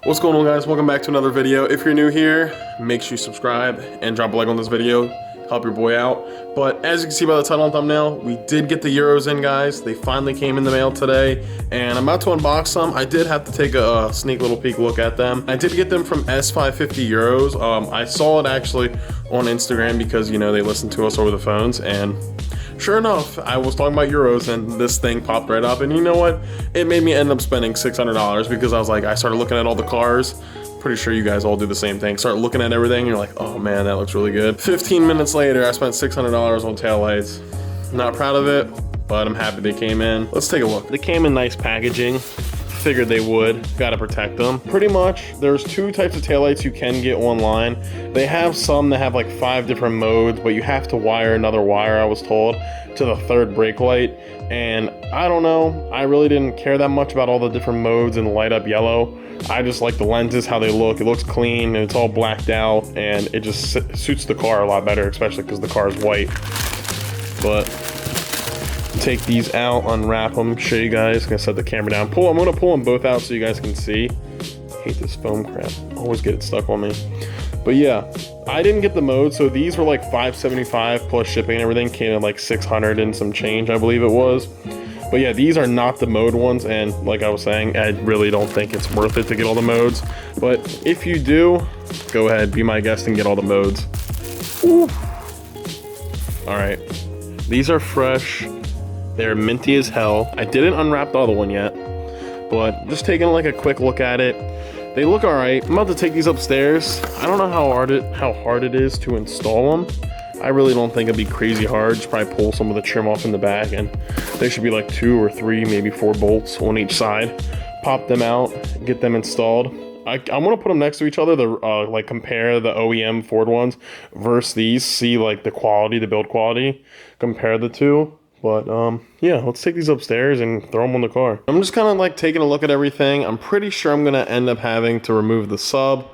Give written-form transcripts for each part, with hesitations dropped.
What's going on, guys? Welcome back to another video. If you're new here, make sure you subscribe and drop a like on this video. Help your boy out. But as you can see by the title and thumbnail, we did get the Euros in, guys. They finally came in the mail today, and I'm about to unbox them. I did have to take a sneak little peek look at them. I did get them from S550 Euros. I saw it actually on Instagram because, you know, they listen to us over the phones, and sure enough, I was talking about Euros and this thing popped right up, and you know what? It made me end up spending $600 because I was like, I started looking at all the cars. Pretty sure you guys all do the same thing. Start looking at everything, and you're like, oh man, that looks really good. 15 minutes later, I spent $600 on taillights. Not proud of it, but I'm happy they came in. Let's take a look. They came in nice packaging. Figured they would. Gotta protect them. Pretty much, there's two types of taillights you can get online. They have some that have like 5 different modes, but you have to wire another wire, I was told, to the third brake light. And I don't know, I really didn't care that much about all the different modes and light up yellow. I just like the lenses, how they look. It looks clean, and it's all blacked out, and it just suits the car a lot better, especially because the car is white. But take these out, unwrap them, show you guys. Gonna set the camera down. I'm gonna pull them both out so you guys can see. Hate this foam crap. Always get it stuck on me. But yeah, I didn't get the mode, so these were like $575 plus shipping and everything. Came in like 600 and some change, I believe it was. But yeah, these are not the mode ones, and like I was saying, I really don't think it's worth it to get all the modes. But if you do, go ahead, be my guest and get all the modes. Ooh. All right, these are fresh. They're minty as hell. I didn't unwrap the other one yet, but just taking like a quick look at it. They look all right. I'm about to take these upstairs. I don't know how hard it is to install them. I really don't think it'd be crazy hard. Just probably pull some of the trim off in the back, and there should be like 2 or 3, maybe 4 bolts on each side. Pop them out, get them installed. I'm gonna put them next to each other to like compare the OEM Ford ones versus these. See like the quality, the build quality. Compare the two. But yeah, let's take these upstairs and throw them on the car. I'm just kind of like taking a look at everything. I'm pretty sure I'm gonna end up having to remove the sub.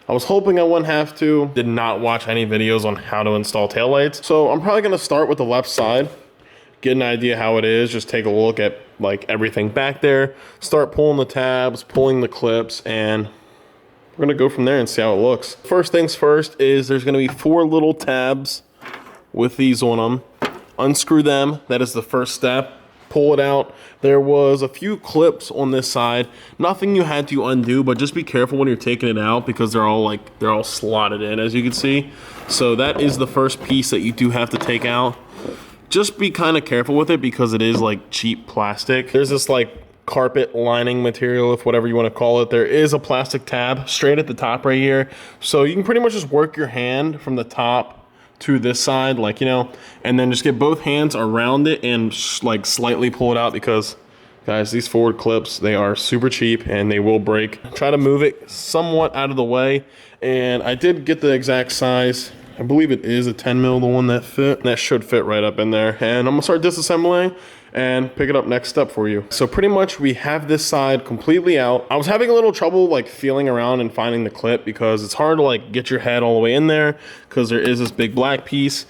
I was hoping I wouldn't have to. Did not watch any videos on how to install taillights. So I'm probably gonna start with the left side, get an idea how it is, just take a look at like everything back there, start pulling the tabs, pulling the clips, and we're gonna go from there and see how it looks. First things first is there's gonna be 4 little tabs with these on them. Unscrew them, that is the first step. Pull it out. There was a few clips on this side. Nothing you had to undo, but just be careful when you're taking it out because they're all slotted in, as you can see. So that is the first piece that you do have to take out. Just be kind of careful with it because it is like cheap plastic. There's this like carpet lining material, if whatever you want to call it. There is a plastic tab straight at the top right here. So you can pretty much just work your hand from the top to this side, like, you know, and then just get both hands around it and like slightly pull it out because, guys, these forward clips, they are super cheap and they will break. Try to move it somewhat out of the way, and I did get the exact size. I believe it is a 10 mil, the one that fit. That should fit right up in there. And I'm gonna start disassembling and pick it up next step for you. So pretty much we have this side completely out. I was having a little trouble like feeling around and finding the clip because it's hard to like get your head all the way in there because there is this big black piece.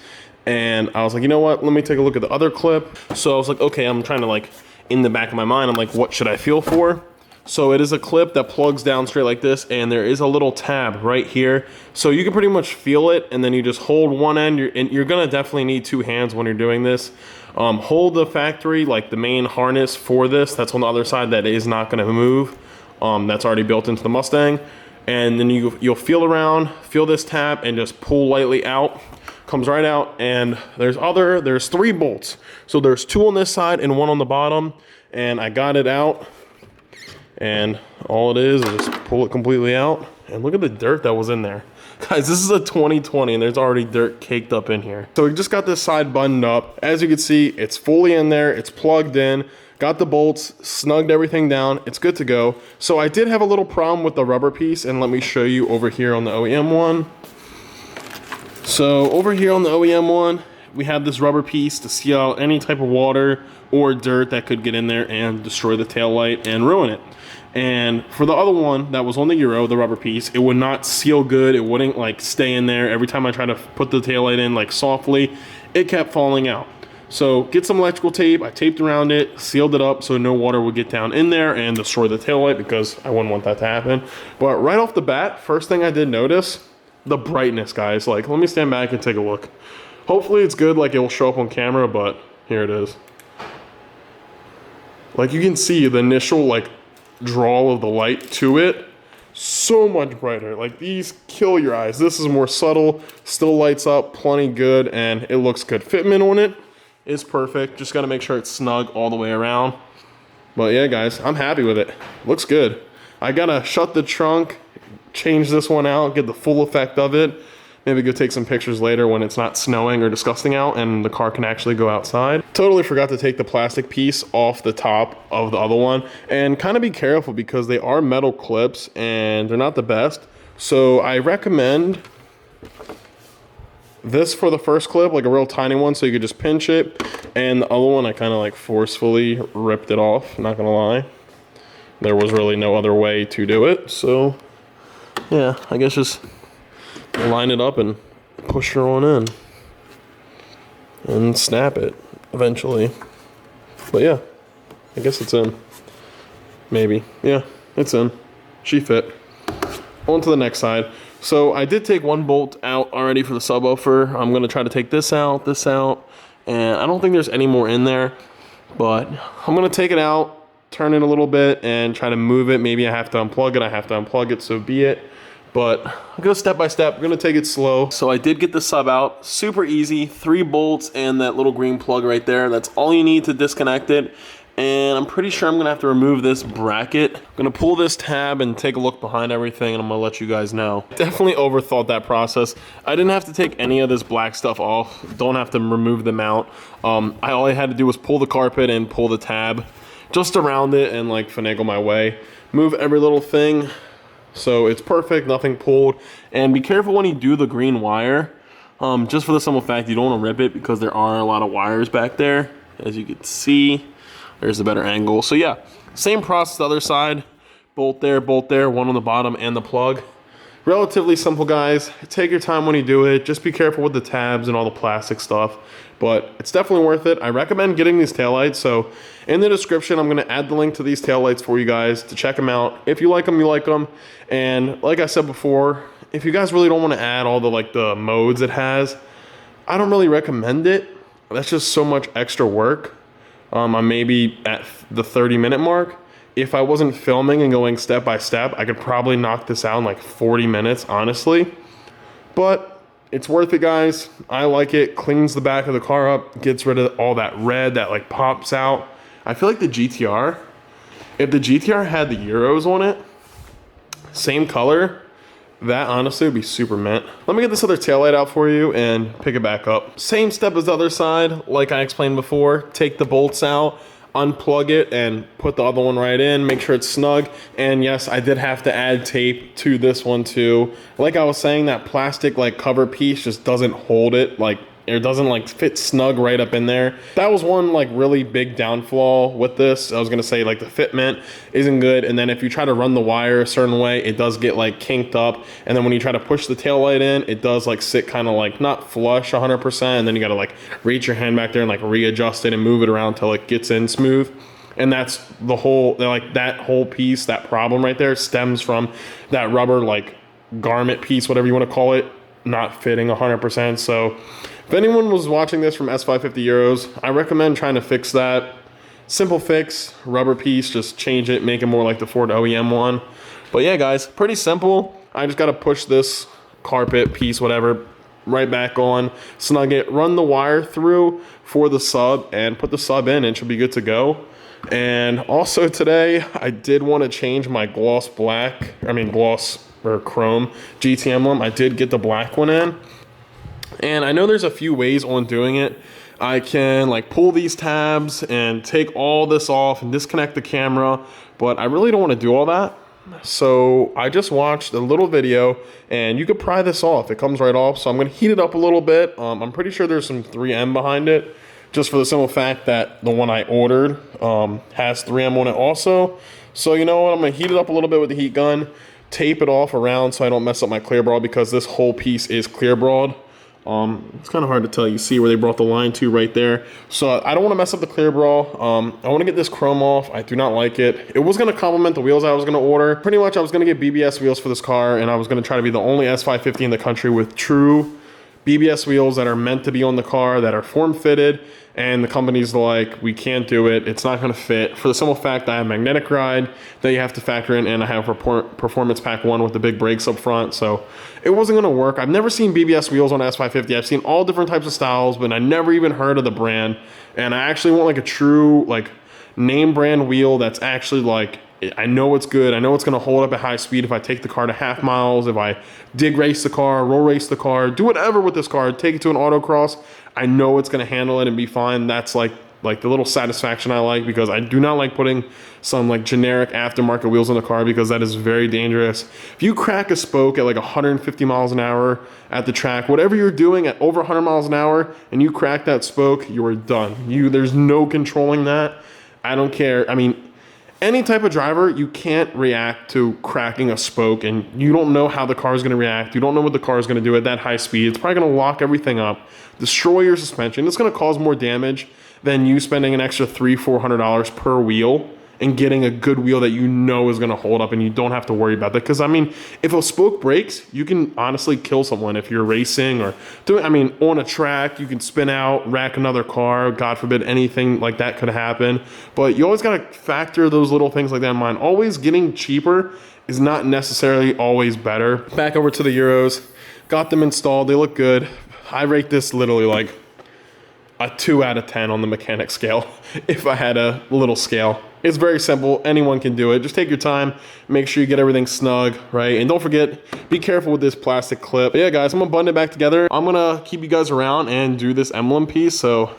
And I was like, you know what? Let me take a look at the other clip. So I was like, okay, I'm trying to like, in the back of my mind, I'm like, what should I feel for? So it is a clip that plugs down straight like this, and there is a little tab right here. So you can pretty much feel it, and then you just hold one end. You're gonna definitely need 2 hands when you're doing this. Hold the factory, like the main harness for this, that's on the other side, that is not gonna move. That's already built into the Mustang. And then you'll feel around, feel this tab, and just pull lightly out. Comes right out, and there's 3 bolts. So there's 2 on this side and 1 on the bottom, and I got it out. And all it is just pull it completely out. And look at the dirt that was in there. Guys, this is a 2020 and there's already dirt caked up in here. So we just got this side buttoned up. As you can see, it's fully in there. It's plugged in. Got the bolts, snugged everything down. It's good to go. So I did have a little problem with the rubber piece, and let me show you over here on the OEM one. So over here on the OEM one, we have this rubber piece to seal out any type of water or dirt that could get in there and destroy the tail light and ruin it. And for the other one that was on the Euro, the rubber piece, it would not seal good. It wouldn't like stay in there. Every time I tried to put the taillight in like softly, it kept falling out. So get some electrical tape. I taped around it, sealed it up so no water would get down in there and destroy the taillight, because I wouldn't want that to happen. But right off the bat, first thing I did notice, the brightness, guys. Like, let me stand back and take a look. Hopefully it's good, like it will show up on camera, but here it is. Like, you can see the initial like draw of the light to it, so much brighter. Like, these kill your eyes. This is more subtle, still lights up plenty good, and it looks good. Fitment on it is perfect. Just got to make sure it's snug all the way around. But yeah, guys, I'm happy with it. Looks good. I gotta shut the trunk, change this one out, get the full effect of it. Maybe go take some pictures later when it's not snowing or disgusting out and the car can actually go outside. Totally forgot to take the plastic piece off the top of the other one, and kind of be careful because they are metal clips and they're not the best. So I recommend this for the first clip, like a real tiny one, so you could just pinch it. And the other one, I kind of like forcefully ripped it off, not gonna lie. There was really no other way to do it. So yeah, I guess just line it up and push her on in and snap it eventually. But yeah, I guess it's in. Maybe. Yeah, it's in. She fit. On to the next side. So I did take one bolt out already for the subwoofer. I'm gonna try to take this out, and I don't think there's any more in there, but I'm gonna take it out, turn it a little bit, and try to move it. Maybe I have to unplug it, so be it. But I'll go step by step. We're gonna take it slow. So I did get the sub out, super easy, 3 bolts and that little green plug right there. That's all you need to disconnect it. And I'm pretty sure I'm gonna have to remove this bracket. I'm gonna pull this tab and take a look behind everything, and I'm gonna let you guys know. Definitely overthought that process. I didn't have to take any of this black stuff off. Don't have to remove the mount. All I had to do was pull the carpet and pull the tab just around it and like finagle my way. Move every little thing. So it's perfect, nothing pulled. And be careful when you do the green wire. Just for the simple fact, you don't want to rip it because there are a lot of wires back there. As you can see, there's a better angle. So yeah, same process the other side. Bolt there, one on the bottom and the plug. Relatively simple, guys. Take your time when you do it. Just be careful with the tabs and all the plastic stuff. But it's definitely worth it. I recommend getting these taillights. So in the description, I'm gonna add the link to these taillights for you guys to check them out. If you like them, you like them. And like I said before, if you guys really don't wanna add all the modes it has, I don't really recommend it. That's just so much extra work. I'm maybe at the 30-minute mark. If I wasn't filming and going step by step, I could probably knock this out in like 40 minutes, honestly. But it's worth it, guys. I like it. Cleans the back of the car up, gets rid of all that red that like pops out. I feel like the GTR, if the GTR had the Euros on it, same color, that honestly would be super mint. Let me get this other taillight out for you and pick it back up. Same step as the other side, like I explained before. Take the bolts out, unplug it, and put the other one right in. Make sure it's snug. And yes, I did have to add tape to this one too. Like I was saying, that plastic like cover piece just doesn't hold it, like it doesn't like fit snug right up in there. That was one like really big downfall with this. I was gonna say like the fitment isn't good, and then if you try to run the wire a certain way, it does get like kinked up, and then when you try to push the tail light in, it does like sit kind of like not flush 100%, and then you gotta like reach your hand back there and like readjust it and move it around till it gets in smooth. And that's the whole, like that whole piece, that problem right there stems from that rubber like garment piece, whatever you want to call it, not fitting 100%. So if anyone was watching this from S550 Euros, I recommend trying to fix that. Simple fix, rubber piece, just change it, make it more like the Ford OEM one. But yeah, guys, pretty simple. I just got to push this carpet piece, whatever, right back on, snug it, run the wire through for the sub, and put the sub in, and it should be good to go. And also today, I did want to change my gloss or chrome GT emblem. I did get the black one in. And I know there's a few ways on doing it. I can like pull these tabs and take all this off and disconnect the camera, but I really don't want to do all that. So I just watched a little video, and you could pry this off. It comes right off. So I'm going to heat it up a little bit. I'm pretty sure there's some 3M behind it, just for the simple fact that the one I ordered has 3M on it also. So you know what? I'm going to heat it up a little bit with the heat gun, tape it off around so I don't mess up my clear broad, because this whole piece is clear broad. It's kind of hard to tell. You see where they brought the line to right there. So I don't want to mess up the clear bra. I want to get this chrome off. I do not like it. It was going to complement the wheels I was going to order. Pretty much I was going to get BBS wheels for this car, and I was going to try to be the only S550 in the country with true BBS wheels that are meant to be on the car, that are form fitted, and the company's like, we can't do it, it's not going to fit, for the simple fact I have magnetic ride that you have to factor in, and I have performance pack 1 with the big brakes up front, so it wasn't going to work. I've never seen BBS wheels on S550. I've seen all different types of styles, but I never even heard of the brand, and I actually want like a true like name brand wheel that's actually like, I know it's good. I know it's going to hold up at high speed if I take the car to half miles, if I dig race the car, roll race the car, do whatever with this car, take it to an autocross. I know it's going to handle it and be fine. That's like the little satisfaction I like, because I do not like putting some like generic aftermarket wheels on the car, because that is very dangerous. If you crack a spoke at like 150 miles an hour at the track, whatever you're doing at over 100 miles an hour, and you crack that spoke, you are done. There's no controlling that. I don't care. I mean, any type of driver, you can't react to cracking a spoke, and you don't know how the car is going to react. You don't know what the car is going to do at that high speed. It's probably going to lock everything up, destroy your suspension. It's going to cause more damage than you spending an extra $300-400 per wheel and getting a good wheel that you know is going to hold up, and you don't have to worry about that. Because I mean, if a spoke breaks, you can honestly kill someone if you're racing or doing, I mean, on a track, you can spin out, wreck another car, God forbid, anything like that could happen. But you always got to factor those little things like that in mind. Always getting cheaper is not necessarily always better. Back over to the Euros, got them installed. They look good. I rate this literally like a 2 out of 10 on the mechanic scale if I had a little scale. It's very simple. Anyone can do it. Just take your time. Make sure you get everything snug, right? And don't forget, be careful with this plastic clip. But yeah, guys, I'm going to button it back together. I'm going to keep you guys around and do this emblem piece, so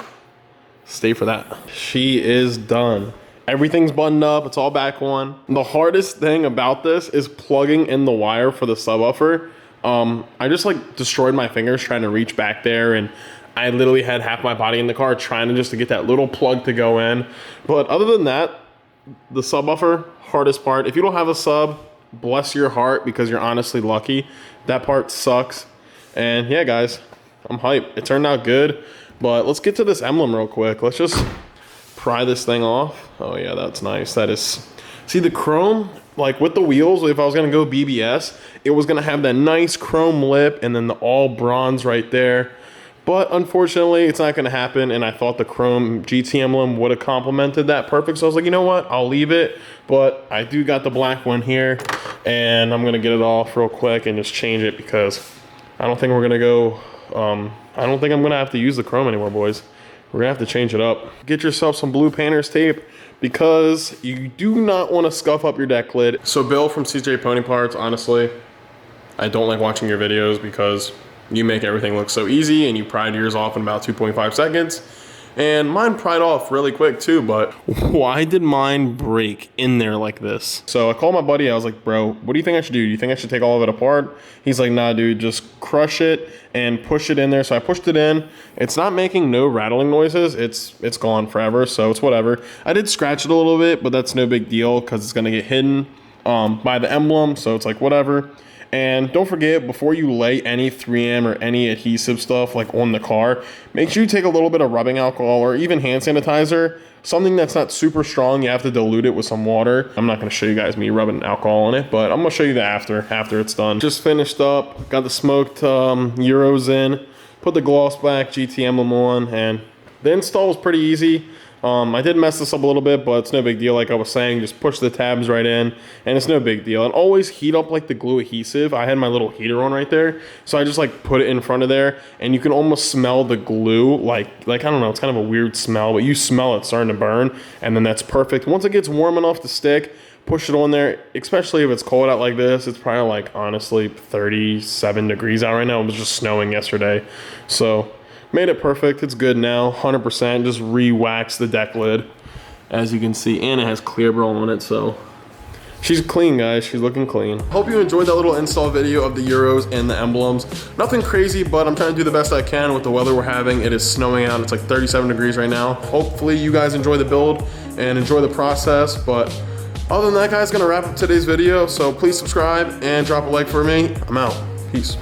stay for that. She is done. Everything's buttoned up. It's all back on. The hardest thing about this is plugging in the wire for the subwoofer. I just like destroyed my fingers trying to reach back there, and I literally had half my body in the car trying to get that little plug to go in. But other than that, the subwoofer, hardest part. If you don't have a sub, bless your heart, because you're honestly lucky. That part sucks. And yeah, guys, I'm hyped. It turned out good. But let's get to this emblem real quick. Let's just pry this thing off. Oh yeah, that's nice. That is, see the chrome, like with the wheels, if I was gonna go BBS, it was gonna have that nice chrome lip and then the all bronze right there. But unfortunately, it's not going to happen, and I thought the chrome GT emblem would have complemented that perfect. So I was like, you know what? I'll leave it. But I do got the black one here, and I'm going to get it off real quick and just change it, because I don't think we're going to go, I don't think I'm going to have to use the chrome anymore, boys. We're going to have to change it up. Get yourself some blue painter's tape, because you do not want to scuff up your deck lid. So Bill from CJ Pony Parts, honestly, I don't like watching your videos, because you make everything look so easy, and you pried yours off in about 2.5 seconds. And mine pried off really quick too, but why did mine break in there like this? So I called my buddy, I was like, bro, what do you think I should do? Do you think I should take all of it apart? He's like, nah, dude, just crush it and push it in there. So I pushed it in. It's not making no rattling noises. It's gone forever, so it's whatever. I did scratch it a little bit, but that's no big deal, because it's gonna get hidden by the emblem, so it's like whatever. And don't forget, before you lay any 3M or any adhesive stuff like on the car, make sure you take a little bit of rubbing alcohol or even hand sanitizer, something that's not super strong. You have to dilute it with some water. I'm not going to show you guys me rubbing alcohol on it, but I'm going to show you that after it's done. Just finished up, got the smoked Euros in, put the gloss black GT emblem on, and the install was pretty easy. I did mess this up a little bit, but it's no big deal. Like I was saying, just push the tabs right in, and it's no big deal. And always heat up like the glue adhesive. I had my little heater on right there, so I just like put it in front of there, and you can almost smell the glue. Like I don't know, it's kind of a weird smell, but you smell it starting to burn, and then that's perfect. Once it gets warm enough to stick, push it on there, especially if it's cold out like this. It's probably like honestly 37 degrees out right now. It was just snowing yesterday, so made it perfect. It's good now, 100%. Just re-wax the deck lid, as you can see, and it has clear bra on it, so she's clean, guys. She's looking clean. Hope you enjoyed that little install video of the Euros and the emblems. Nothing crazy, but I'm trying to do the best I can with the weather we're having. It is snowing out. It's like 37 degrees right now. Hopefully you guys enjoy the build and enjoy the process, but other than that, guys, gonna wrap up today's video. So please subscribe and drop a like for me. I'm out. Peace.